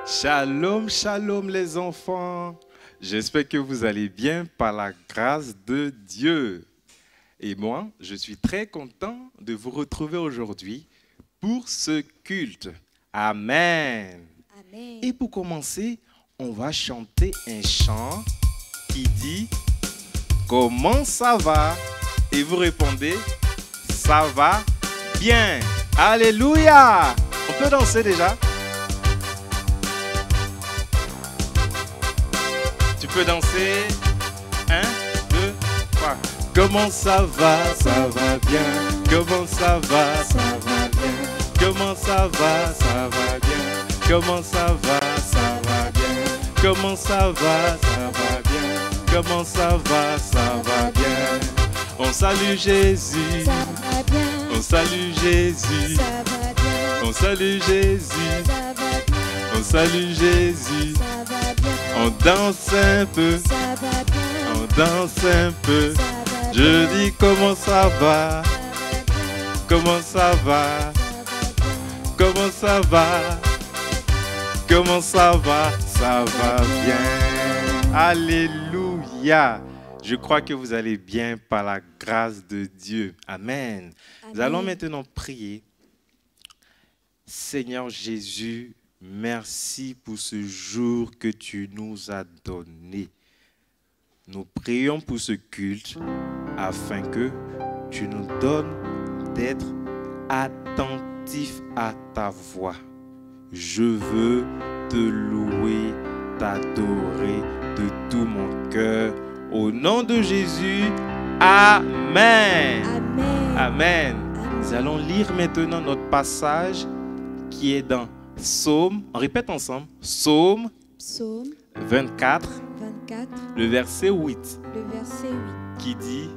Shalom, shalom les enfants. J'espère que vous allez bien par la grâce de Dieu. Et moi, je suis très content de vous retrouver aujourd'hui pour ce culte. Amen. Amen. Et pour commencer, on va chanter un chant qui dit « Comment ça va ?» Et vous répondez « Ça va bien ». Alléluia. On peut danser déjà? Tu peux danser. 1, 2, 3. Comment ça va bien. Comment ça va bien. Comment ça va bien. Comment ça va bien. Comment ça va bien. Comment ça va bien. On salue Jésus. Ça va bien. On salue Jésus. Ça va bien. On salue Jésus. Ça va bien. On salue Jésus. Ça va bien. On danse un peu. Ça va bien. On danse un peu. Ça va bien. Je dis comment ça va. Comment ça va. Comment ça va. Comment ça va. Ça va bien. Alléluia. Je crois que vous allez bien par la grâce de Dieu. Amen. Nous allons maintenant prier. Seigneur Jésus, merci pour ce jour que tu nous as donné. Nous prions pour ce culte afin que tu nous donnes d'être attentifs à ta voix. Je veux te louer, t'adorer de tout mon cœur. Au nom de Jésus, Amen. Amen. Amen. Nous allons lire maintenant notre passage qui est dans Psaume. On répète ensemble. Psaume Psaume 24, 24, le verset 8, le verset 8. qui dit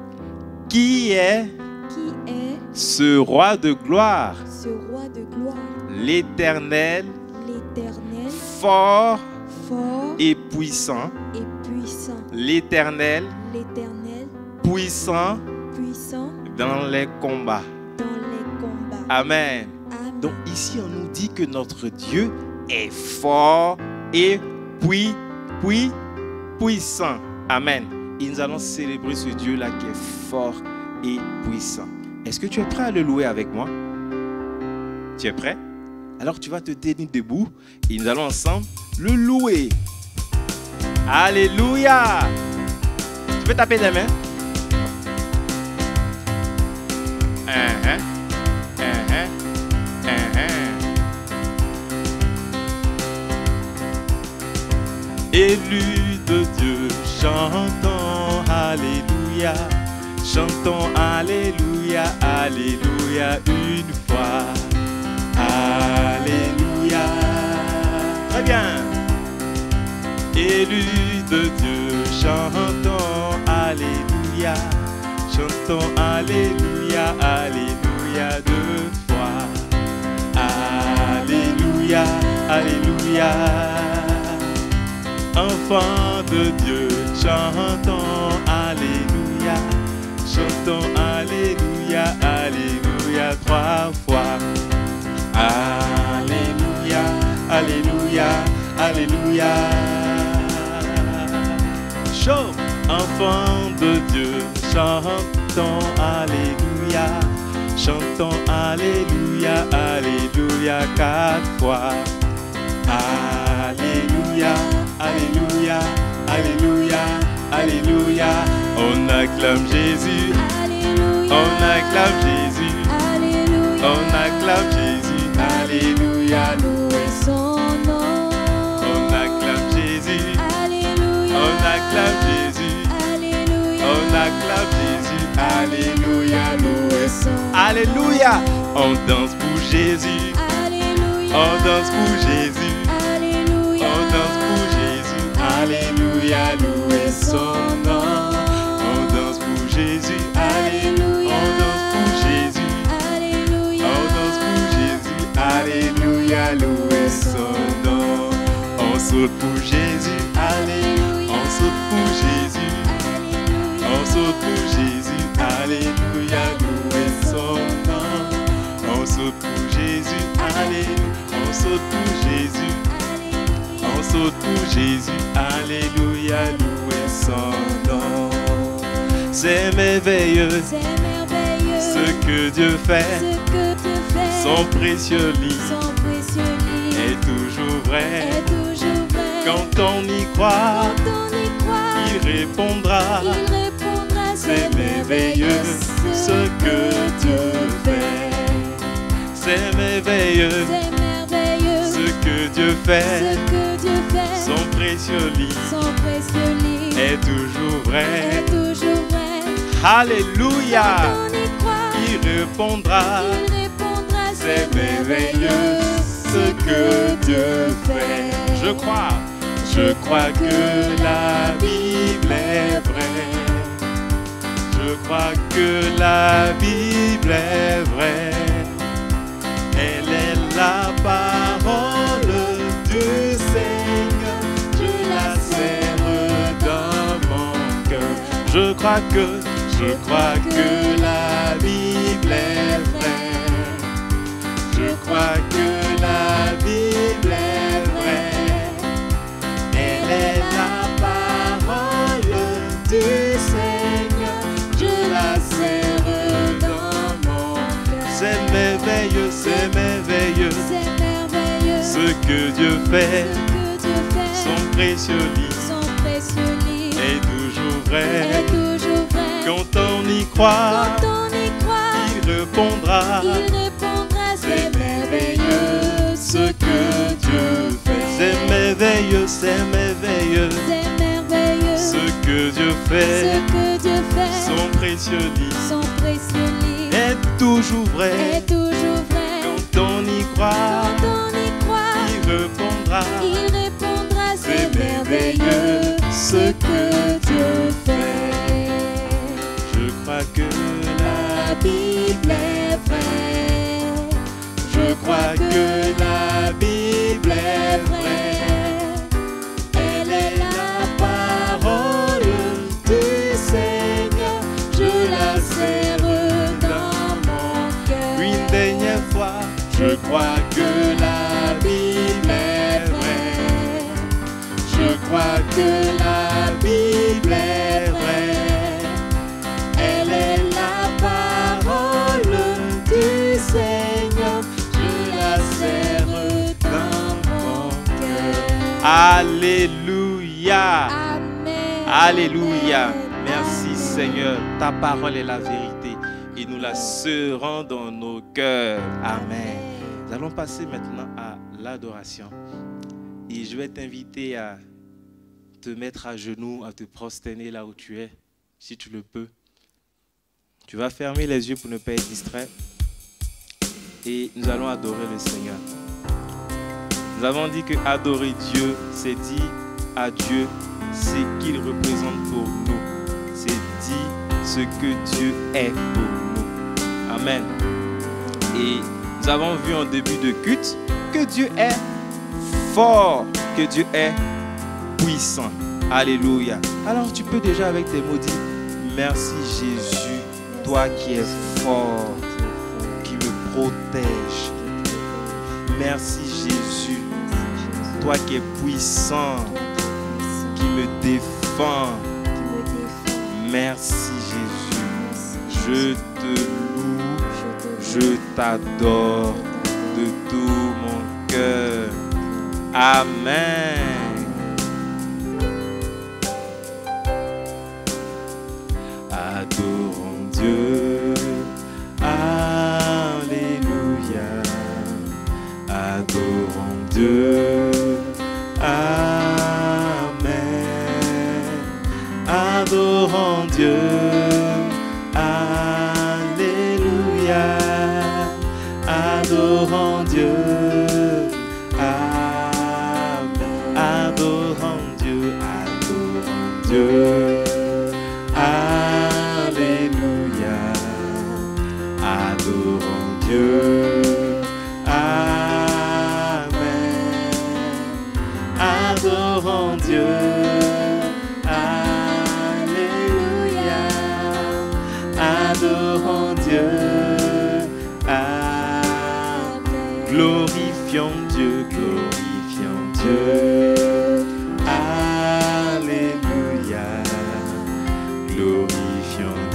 « Qui est Qui est ce roi de gloire, ce roi de gloire, l'Éternel, l'Éternel, fort fort et puissant, et puissant, l'Éternel, l'Éternel, puissant puissant dans les combats. dans les combats. Amen. Amen. Donc ici, on nous dit que notre Dieu est fort et puissant. Amen. Et nous allons célébrer ce Dieu-là qui est fort et puissant. Est-ce que tu es prêt à le louer avec moi? Tu es prêt? Alors tu vas te tenir debout et nous allons ensemble le louer. Alléluia! Tu peux taper des mains? Élu de Dieu, chantons Alléluia, chantons Alléluia, Alléluia une fois. Alléluia. Très bien. Élu de Dieu, chantons Alléluia, chantons Alléluia, Alléluia deux fois. Alléluia, Alléluia. Enfants de Dieu, chantons Alléluia, chantons Alléluia, Alléluia trois fois. Alléluia, Alléluia, Alléluia. Chaud, enfants de Dieu, chantons Alléluia, chantons Alléluia, Alléluia quatre fois. Alléluia, Alléluia, Alléluia, Alléluia. On acclame Jésus, Alléluia. on acclame Jésus, Alléluia. on acclame Jésus, Alléluia. Louez son nom. On acclame Jésus, Alléluia. on acclame Jésus, Alléluia. on acclame Jésus, Alléluia. Louez son nom. Alléluia. On danse pour Jésus, Alléluia. on danse pour Jésus, Alléluia. on danse pour Jésus, Alléluia. Louez son nom. On danse pour Jésus, Alléluia. On danse pour Jésus, Alléluia. on danse pour Jésus, Alléluia. Louez son nom. On saute pour Jésus, Alléluia. On saute pour Jésus, on saute pour Jésus, Alléluia. Louez son nom. On saute pour Jésus, Alléluia. On saute pour Jésus. surtout Jésus. Alléluia, louez son nom. C'est merveilleux C'est merveilleux ce que Dieu fait. ce que Dieu fait. Son précieux lit Son précieux lit est toujours vrai. est toujours vrai. Quand on y croit, Quand on y croit, il répondra. il répondra. C'est merveilleux ce que Dieu fait. C'est merveilleux C'est merveilleux ce que Dieu fait. ce que Dieu fait. Son précieux lit Son précieux lit est toujours vrai. est toujours vrai. Alléluia. Quand on y croit, Il répondra. il répondra. C'est merveilleux ce que Dieu fait. Je crois que la Bible est vraie. Je crois que la Bible est vraie. Elle est la parole du Seigneur. Je la serre dans mon cœur. Je crois que la Bible est vraie. Je crois que la Bible est vraie. Elle est la parole du Seigneur. Je la serre dans mon cœur. C'est merveilleux, c'est merveilleux C'est merveilleux ce que Dieu fait. ce que Dieu fait. Son précieux lit Son précieux lit est toujours vrai. est toujours vrai. Quand on y croit, Quand on y croit, il répondra. il répondra. C'est merveilleux ce que Dieu fait. C'est merveilleux, c'est merveilleux C'est merveilleux ce que Dieu fait. ce que Dieu fait. Son précieux lit Son précieux lit est toujours vrai. est toujours vrai. Quand on y croit, Quand on y croit, il répondra. il répondra. C'est merveilleux ce que Dieu fait. Je crois que la Bible est vraie. Je crois que la Bible est vraie. Elle est la parole du Seigneur. Je la serre dans mon cœur. Une dernière fois, je crois que la Bible est vraie. Je crois que la Bible est vraie. Elle est la parole du Seigneur. Je la serre dans mon cœur. Alléluia. Amen. Alléluia. Amen. Merci Amen. Seigneur. Ta parole est la vérité et nous la serrons dans nos cœurs. Amen. Nous allons passer maintenant à l'adoration. Et je vais t'inviter à te mettre à genoux, à te prosterner là où tu es, si tu le peux. Tu vas fermer les yeux pour ne pas être distrait. Et nous allons adorer le Seigneur. Nous avons dit que adorer Dieu, c'est dire à Dieu ce qu'il représente pour nous. C'est dire ce que Dieu est pour nous. Amen. Et nous avons vu en début de culte que Dieu est fort, que Dieu est puissant. Alléluia. Alors tu peux déjà avec tes mots dire merci Jésus, toi qui es fort, qui me protège. Merci Jésus, toi qui es puissant, qui me défend. Merci Jésus, je te loue, je t'adore de tout mon cœur. Amen. Adorons Dieu. Alléluia. Adorons Dieu. Amen. Adorons Dieu. Alléluia. Adorons Dieu. Amen. Adorons Dieu. Adorons Dieu. Alléluia. Adorons Dieu. Amen. Adorons Dieu. Alléluia. Adorons Dieu. Amen. Glorifions Dieu, glorifions Dieu.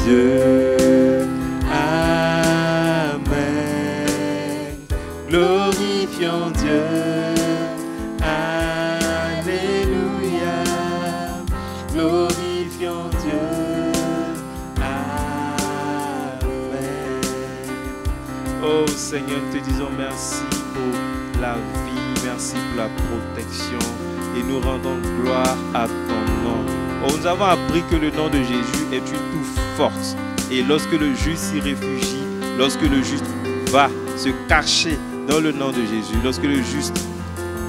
Dieu. Amen. Glorifions Dieu. Alléluia. Glorifions Dieu. Amen. Oh Seigneur, nous te disons merci pour la vie, merci pour la protection et nous rendons gloire à ton nom. Oh, nous avons appris que le nom de Jésus est une touffe forte et lorsque le juste s'y réfugie, lorsque le juste va se cacher dans le nom de Jésus, lorsque le juste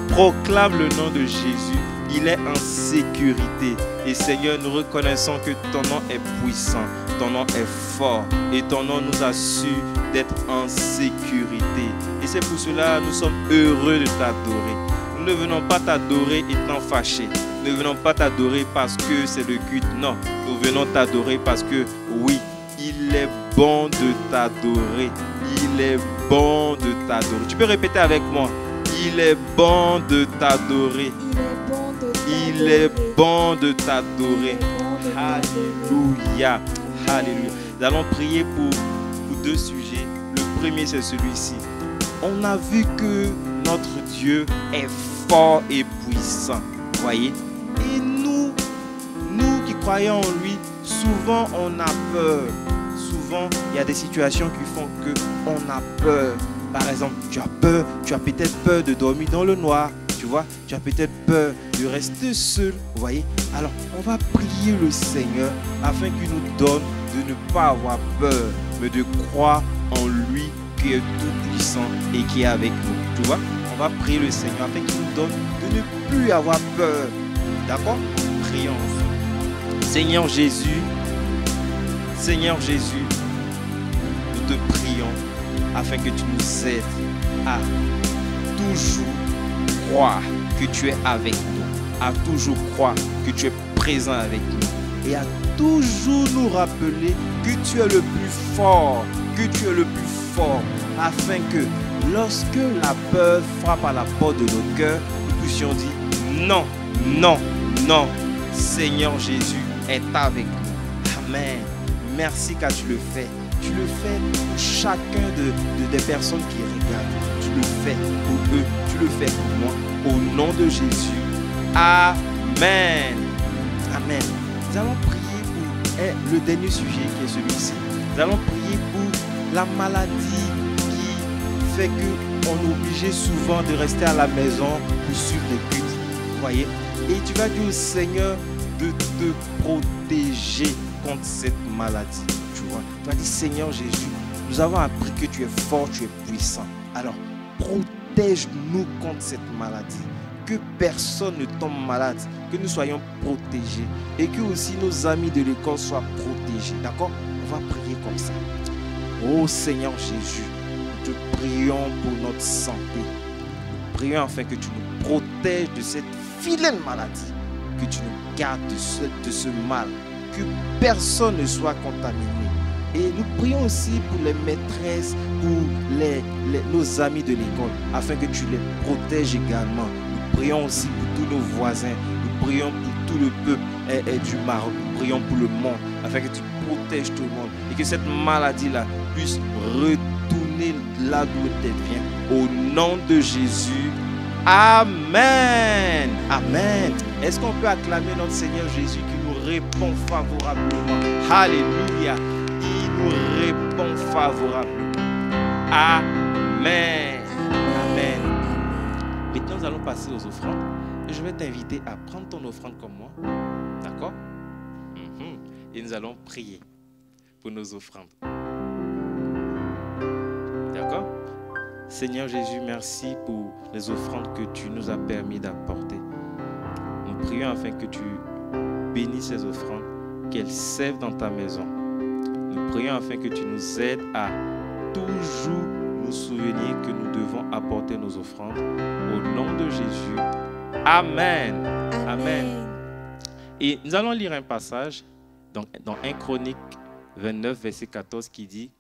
proclame le nom de Jésus, il est en sécurité. Et Seigneur, nous reconnaissons que ton nom est puissant, ton nom est fort et ton nom nous assure d'être en sécurité. Et c'est pour cela que nous sommes heureux de t'adorer. Nous ne venons pas t'adorer étant fâchés. Nous ne venons pas t'adorer parce que c'est le culte. Non, nous venons t'adorer parce que oui, il est bon de t'adorer. Il est bon de t'adorer. Tu peux répéter avec moi. Il est bon de t'adorer. Il est bon de t'adorer. Alléluia. Alléluia. Nous allons prier pour deux sujets. Le premier, c'est celui-ci. On a vu que notre Dieu est fort et puissant. Voyez? Et nous qui croyons en lui, souvent on a peur. Souvent, il y a des situations qui font qu'on a peur. Par exemple, tu as peut-être peur de dormir dans le noir. Tu vois, tu as peut-être peur de rester seul. Vous voyez? Alors, on va prier le Seigneur afin qu'il nous donne de ne pas avoir peur, mais de croire en lui qui est tout puissant et qui est avec nous. Tu vois? On va prier le Seigneur afin qu'il nous donne de ne plus avoir peur. D'accord? Prions. Seigneur Jésus, nous te prions afin que tu nous aides à toujours croire que tu es avec nous, à toujours croire que tu es présent avec nous et à toujours nous rappeler que tu es le plus fort, afin que lorsque la peur frappe à la porte de nos cœurs, nous puissions dire non, non, non, Seigneur Jésus est avec nous. Amen. Merci car tu le fais. Tu le fais pour chacun des personnes qui regardent. Tu le fais pour eux. Tu le fais pour moi. Au nom de Jésus. Amen. Amen. Nous allons prier pour le dernier sujet qui est celui-ci. Nous allons prier pour la maladie qui fait qu'on est obligé souvent de rester à la maison pour suivre les cultes. Vous voyez? Et tu vas dire au Seigneur de te protéger contre cette maladie. Tu vois? Tu vas dire, Seigneur Jésus, nous avons appris que tu es fort, tu es puissant. Alors, protège-nous contre cette maladie. Que personne ne tombe malade, que nous soyons protégés et que aussi nos amis de l'école soient protégés. D'accord? On va prier comme ça. Oh Seigneur Jésus, nous te prions pour notre santé. Nous prions afin que tu nous protèges de cette vilaine maladie, que tu nous gardes de ce mal, que personne ne soit contaminé. Et nous prions aussi pour les maîtresses, pour nos amis de l'école, afin que tu les protèges également. Nous prions aussi pour tous nos voisins, nous prions pour tout le peuple du Maroc, nous prions pour le monde, afin que tu protèges tout le monde et que cette maladie-là puisse retourner là d'où elle vient. Au nom de Jésus, Amen. Amen. Est-ce qu'on peut acclamer notre Seigneur Jésus qui nous répond favorablement? Alléluia. Il nous répond favorablement. Amen. Amen. Maintenant, nous allons passer aux offrandes. Et je vais t'inviter à prendre ton offrande comme moi. D'accord? Et nous allons prier pour nos offrandes. D'accord? Seigneur Jésus, merci pour les offrandes que tu nous as permis d'apporter. Nous prions afin que tu bénisses ces offrandes, qu'elles servent dans ta maison. Nous prions afin que tu nous aides à toujours nous souvenir que nous devons apporter nos offrandes. Au nom de Jésus. Amen. Amen. Et nous allons lire un passage dans 1 Chronique 29, verset 14 qui dit: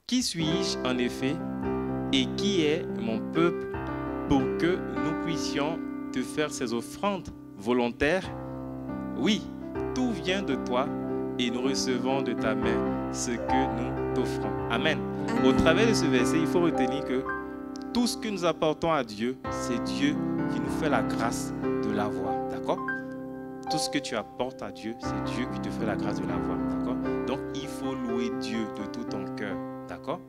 Qui suis-je en effet et qui est mon peuple pour que nous puissions te faire ces offrandes volontaires? Oui, tout vient de toi, et nous recevons de ta main ce que nous t'offrons. Amen. Au travers de ce verset, il faut retenir que tout ce que nous apportons à Dieu, c'est Dieu qui nous fait la grâce de l'avoir. D'accord? Tout ce que tu apportes à Dieu, c'est Dieu qui te fait la grâce de l'avoir. D'accord? Donc, il faut louer Dieu de tout ton cœur. D'accord?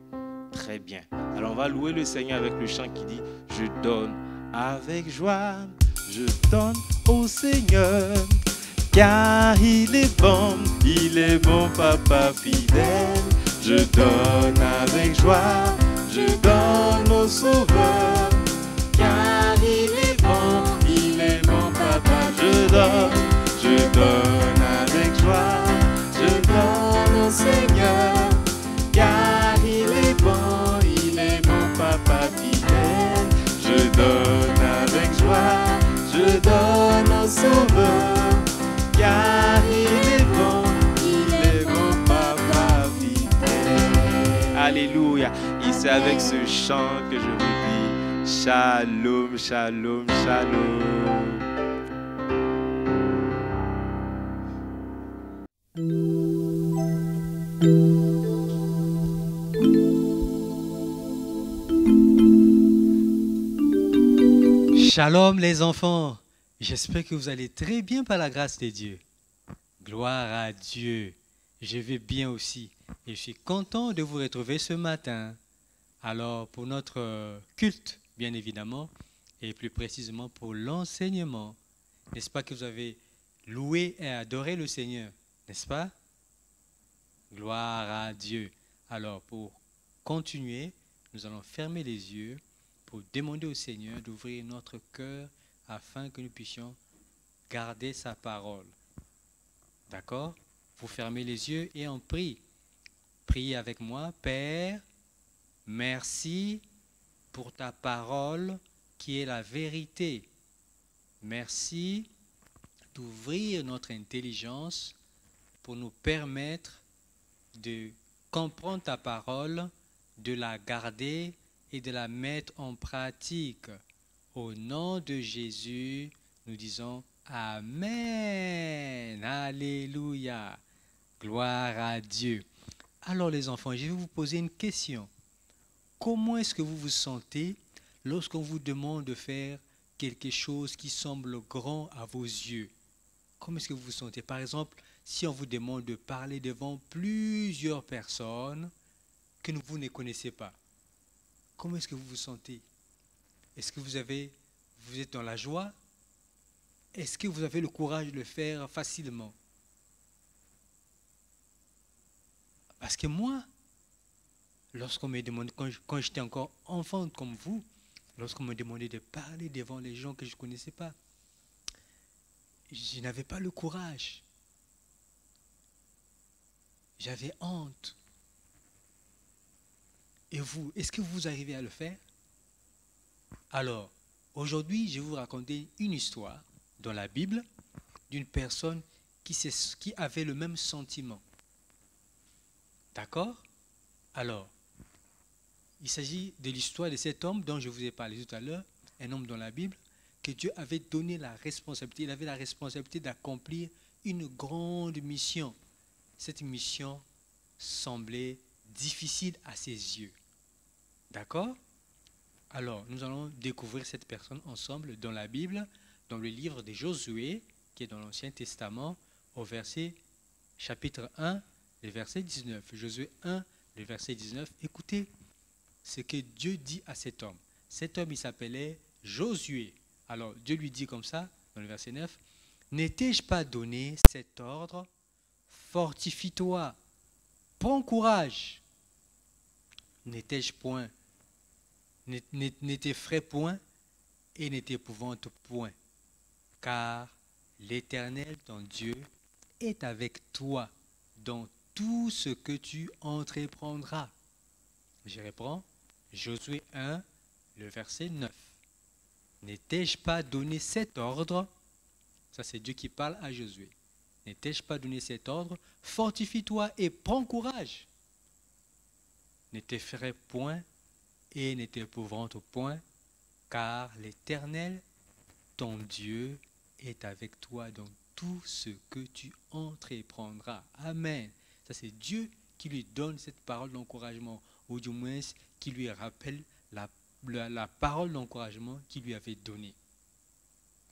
Très bien. Alors, on va louer le Seigneur avec le chant qui dit « Je donne avec joie, je donne au Seigneur, car il est bon, papa fidèle. Je donne avec joie, je donne au Sauveur, car il est bon, papa. Je donne avec joie, je donne au Seigneur, car il est bon, papa fidèle. Je donne avec joie, je donne au Sauveur, car il est bon, papa fidèle. Alléluia. Et c'est avec ce chant que je vous dis Shalom, shalom, shalom. Shalom les enfants, j'espère que vous allez très bien par la grâce de Dieu. Gloire à Dieu, je vais bien aussi et je suis content de vous retrouver ce matin. Alors pour notre culte, bien évidemment, et plus précisément pour l'enseignement, n'est-ce pas que vous avez loué et adoré le Seigneur, n'est-ce pas? Gloire à Dieu. Alors pour continuer, nous allons fermer les yeux pour demander au Seigneur d'ouvrir notre cœur afin que nous puissions garder sa parole. D'accord? Vous fermez les yeux et on prie. Priez avec moi. Père, merci pour ta parole qui est la vérité. Merci d'ouvrir notre intelligence pour nous permettre de comprendre ta parole, de la garder et de la mettre en pratique. Au nom de Jésus, nous disons Amen. Alléluia. Gloire à Dieu. Alors les enfants, je vais vous poser une question. Comment est-ce que vous vous sentez lorsqu'on vous demande de faire quelque chose qui semble grand à vos yeux? Comment est-ce que vous vous sentez? Par exemple, si on vous demande de parler devant plusieurs personnes que vous ne connaissez pas, comment est-ce que vous vous sentez? Est-ce que vous êtes dans la joie? Est-ce que vous avez le courage de le faire facilement? Parce que moi, lorsqu'on me demandait, quand j'étais encore enfant comme vous, lorsqu'on me demandait de parler devant les gens que je ne connaissais pas, je n'avais pas le courage. J'avais honte. Et vous, est-ce que vous arrivez à le faire? Alors, aujourd'hui, je vais vous raconter une histoire dans la Bible d'une personne qui avait le même sentiment. D'accord? Alors, il s'agit de l'histoire de cet homme dont je vous ai parlé tout à l'heure, un homme dans la Bible, que Dieu avait donné la responsabilité. Il avait la responsabilité d'accomplir une grande mission. Cette mission semblait difficile à ses yeux. D'accord? Alors, nous allons découvrir cette personne ensemble dans la Bible, dans le livre de Josué, qui est dans l'Ancien Testament, au chapitre 1, le verset 19. Josué 1, le verset 19. Écoutez ce que Dieu dit à cet homme. Cet homme, il s'appelait Josué. Alors, Dieu lui dit comme ça, dans le verset 9, « N'ai-je pas donné cet ordre? Fortifie-toi, prends courage. N'étais-je point, ne t'effraie point et ne t'épouvante point, car l'Éternel, ton Dieu, est avec toi dans tout ce que tu entreprendras. » Je reprends, Josué 1, le verset 9. « N'ai-je pas donné cet ordre? » Ça, c'est Dieu qui parle à Josué. « N'ai-je pas donné cet ordre? Fortifie-toi et prends courage. Ne t'effraie point et ne t'épouvante point, car l'Éternel, ton Dieu, est avec toi dans tout ce que tu entreprendras. Amen. Ça, c'est Dieu qui lui donne cette parole d'encouragement, ou du moins qui lui rappelle la parole d'encouragement qu'il lui avait donnée.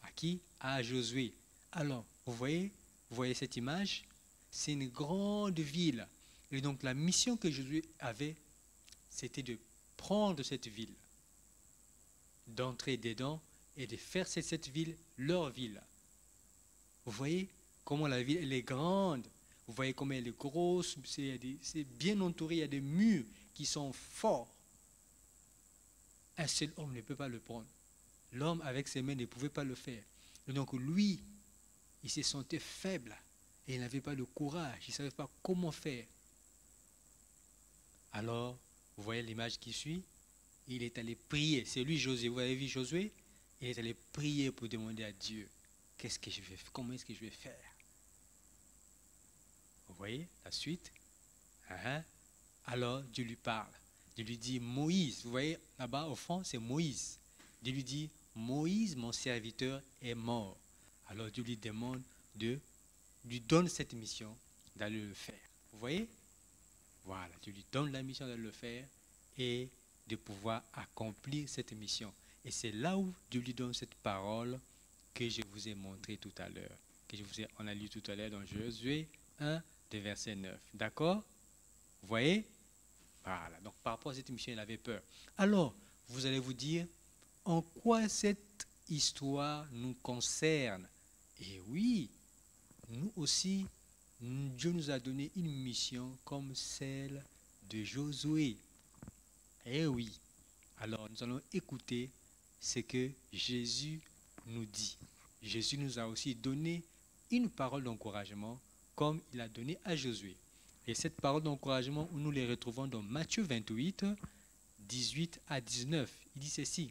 À qui? À Josué. Alors, vous voyez cette image? C'est une grande ville. Et donc, la mission que Josué avait, c'était de prendre cette ville, d'entrer dedans et de faire cette ville leur ville. Vous voyez comment la ville elle est grande, vous voyez comment elle est grosse, c'est bien entouré, il y a des murs qui sont forts. Un seul homme ne peut pas le prendre. L'homme avec ses mains ne pouvait pas le faire. Et donc lui, il se sentait faible et il n'avait pas le courage, il ne savait pas comment faire. Alors, vous voyez l'image qui suit, il est allé prier. C'est lui Josué, vous avez vu Josué? Il est allé prier pour demander à Dieu, qu'est-ce que je vais faire? Comment est-ce que je vais faire? Vous voyez la suite? Alors Dieu lui parle. Dieu lui dit Moïse. Vous voyez là-bas au fond, c'est Moïse. Dieu lui dit Moïse, mon serviteur, est mort. Alors Dieu lui demande lui donne cette mission d'aller le faire. Vous voyez? Voilà, Dieu lui donne la mission d'aller le faire et de pouvoir accomplir cette mission. Et c'est là où Dieu lui donne cette parole que je vous ai montré tout à l'heure, on a lu tout à l'heure dans Josué 1, de verset 9. D'accord? Vous voyez? Voilà. Donc par rapport à cette mission, il avait peur. Alors, vous allez vous dire, en quoi cette histoire nous concerne? Et oui, nous aussi, Dieu nous a donné une mission comme celle de Josué. Eh oui. Alors, nous allons écouter ce que Jésus nous dit. Jésus nous a aussi donné une parole d'encouragement comme il a donné à Josué. Et cette parole d'encouragement, nous les retrouvons dans Matthieu 28, 18 à 19. Il dit ceci.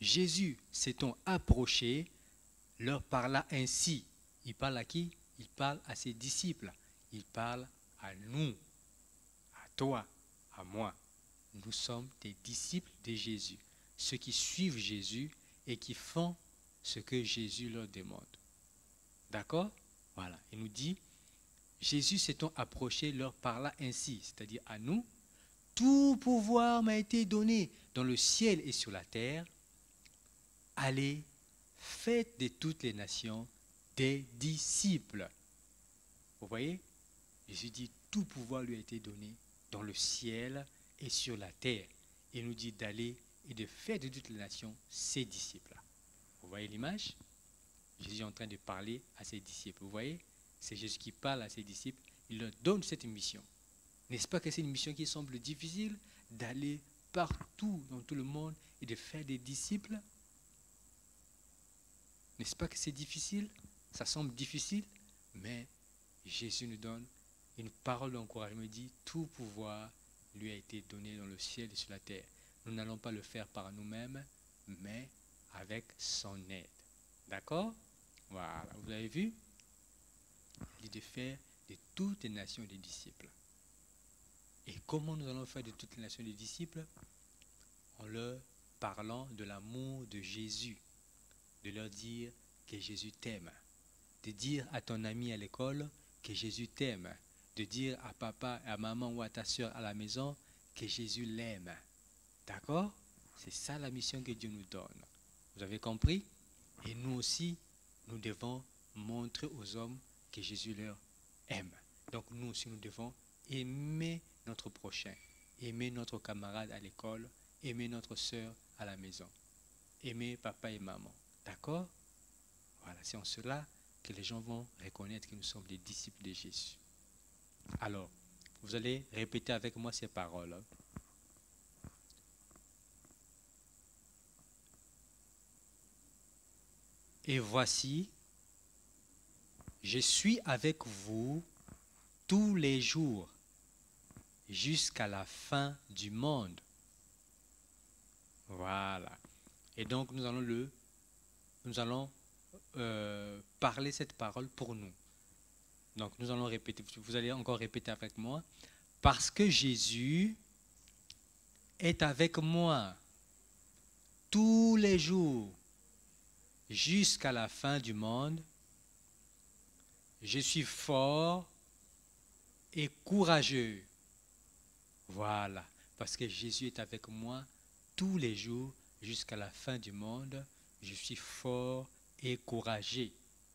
Jésus s'étant approché, leur parla ainsi. Il parle à qui? Il parle à ses disciples. Il parle à nous, à toi, à moi. Nous sommes des disciples de Jésus. Ceux qui suivent Jésus et qui font ce que Jésus leur demande. D'accord? Voilà. Il nous dit, Jésus s'étant approché, leur parla ainsi, c'est-à-dire à nous, tout pouvoir m'a été donné dans le ciel et sur la terre. Allez, faites de toutes les nations des disciples. Vous voyez? Jésus dit, tout pouvoir lui a été donné dans le ciel et sur la terre. Il nous dit d'aller et de faire de toutes les nations ses disciples. Vous voyez l'image? Jésus est en train de parler à ses disciples. Vous voyez? C'est Jésus qui parle à ses disciples. Il leur donne cette mission. N'est-ce pas que c'est une mission qui semble difficile d'aller partout dans tout le monde et de faire des disciples? N'est-ce pas que c'est difficile? Ça semble difficile, mais Jésus nous donne une parole d'encouragement. Il dit, tout pouvoir lui a été donné dans le ciel et sur la terre. Nous n'allons pas le faire par nous-mêmes, mais avec son aide. D'accord? Voilà, vous avez vu? Il dit de faire de toutes les nations des disciples. Et comment nous allons faire de toutes les nations des disciples? En leur parlant de l'amour de Jésus, de leur dire que Jésus t'aime, de dire à ton ami à l'école que Jésus t'aime, de dire à papa, à maman ou à ta soeur à la maison que Jésus l'aime. D'accord? C'est ça la mission que Dieu nous donne. Vous avez compris? Et nous aussi, nous devons montrer aux hommes que Jésus leur aime. Donc nous aussi, nous devons aimer notre prochain, aimer notre camarade à l'école, aimer notre soeur à la maison, aimer papa et maman. D'accord? Voilà, c'est en cela que les gens vont reconnaître que nous sommes des disciples de Jésus. Alors, vous allez répéter avec moi ces paroles. Et voici, je suis avec vous tous les jours jusqu'à la fin du monde. Voilà. Et donc nous allons parler cette parole pour nous. Donc nous allons répéter, vous allez encore répéter avec moi. Parce que Jésus est avec moi tous les jours jusqu'à la fin du monde. Je suis fort et courageux. Voilà, parce que Jésus est avec moi tous les jours jusqu'à la fin du monde. Je suis fort et courageux.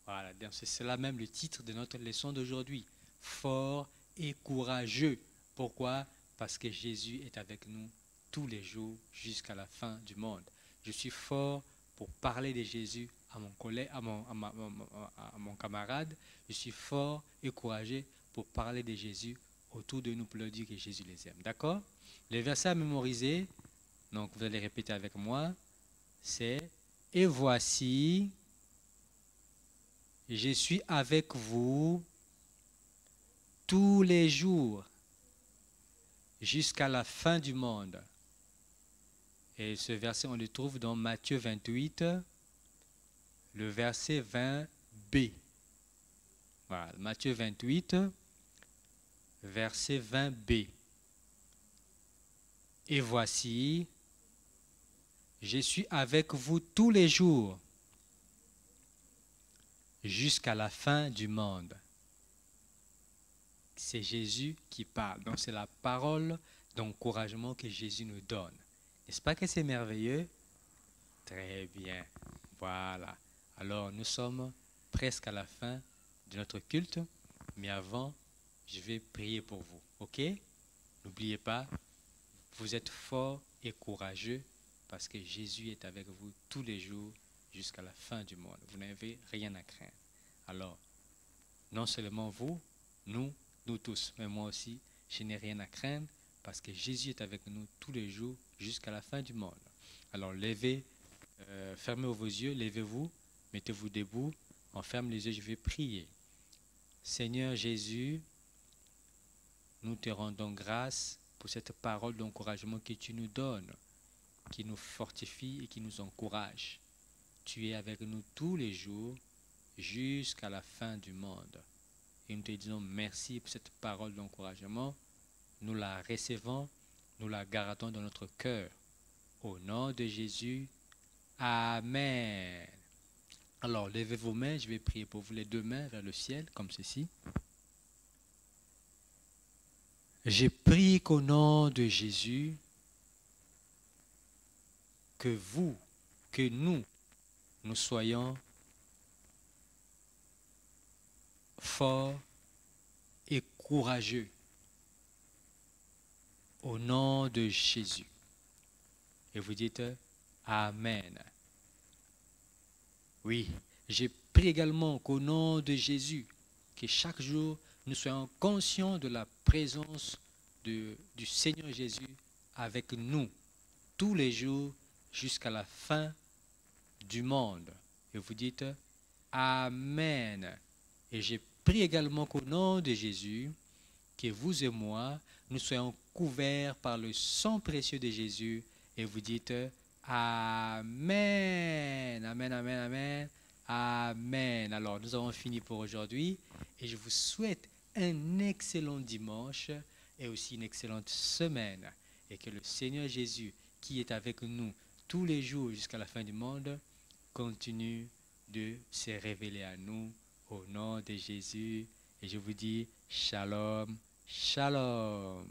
Voilà, donc c'est cela même le titre de notre leçon d'aujourd'hui. Fort et courageux. Pourquoi? Parce que Jésus est avec nous tous les jours jusqu'à la fin du monde. Je suis fort pour parler de Jésus à mon collègue, à mon camarade. Je suis fort et courageux pour parler de Jésus autour de nous pour leur dire que Jésus les aime. D'accord? Les versets à mémoriser, donc vous allez répéter avec moi, c'est « Et voici, je suis avec vous tous les jours jusqu'à la fin du monde. » Et ce verset, on le trouve dans Matthieu 28, le verset 20b. Voilà, Matthieu 28, verset 20b. Et voici, je suis avec vous tous les jours jusqu'à la fin du monde. C'est Jésus qui parle. Donc c'est la parole d'encouragement que Jésus nous donne. N'est-ce pas que c'est merveilleux? Très bien. Voilà. Alors nous sommes presque à la fin de notre culte, mais avant, je vais prier pour vous. Ok? N'oubliez pas, vous êtes forts et courageux parce que Jésus est avec vous tous les jours jusqu'à la fin du monde. Vous n'avez rien à craindre. Alors, non seulement vous, nous tous, mais moi aussi, je n'ai rien à craindre parce que Jésus est avec nous tous les jours jusqu'à la fin du monde. Alors, fermez vos yeux, levez-vous, mettez-vous debout, on ferme les yeux, je vais prier. Seigneur Jésus, nous te rendons grâce pour cette parole d'encouragement que tu nous donnes, qui nous fortifie et qui nous encourage. Tu es avec nous tous les jours jusqu'à la fin du monde. Et nous te disons merci pour cette parole d'encouragement. Nous la recevons, nous la gardons dans notre cœur. Au nom de Jésus, Amen. Alors, levez vos mains, je vais prier pour vous, les deux mains vers le ciel, comme ceci. Je prie qu'au nom de Jésus, que nous soyons forts et courageux. Au nom de Jésus. Et vous dites Amen. Oui, je prie également qu'au nom de Jésus, que chaque jour nous soyons conscients de la présence du Seigneur Jésus avec nous tous les jours jusqu'à la fin du monde. Et vous dites Amen. Et je prie également qu'au nom de Jésus, que vous et moi, nous soyons couverts par le sang précieux de Jésus. Et vous dites Amen. Amen, amen, amen. Amen. Alors, nous avons fini pour aujourd'hui. Et je vous souhaite un excellent dimanche et aussi une excellente semaine. Et que le Seigneur Jésus, qui est avec nous tous les jours jusqu'à la fin du monde, continue de se révéler à nous au nom de Jésus. Et je vous dis Shalom, Shalom.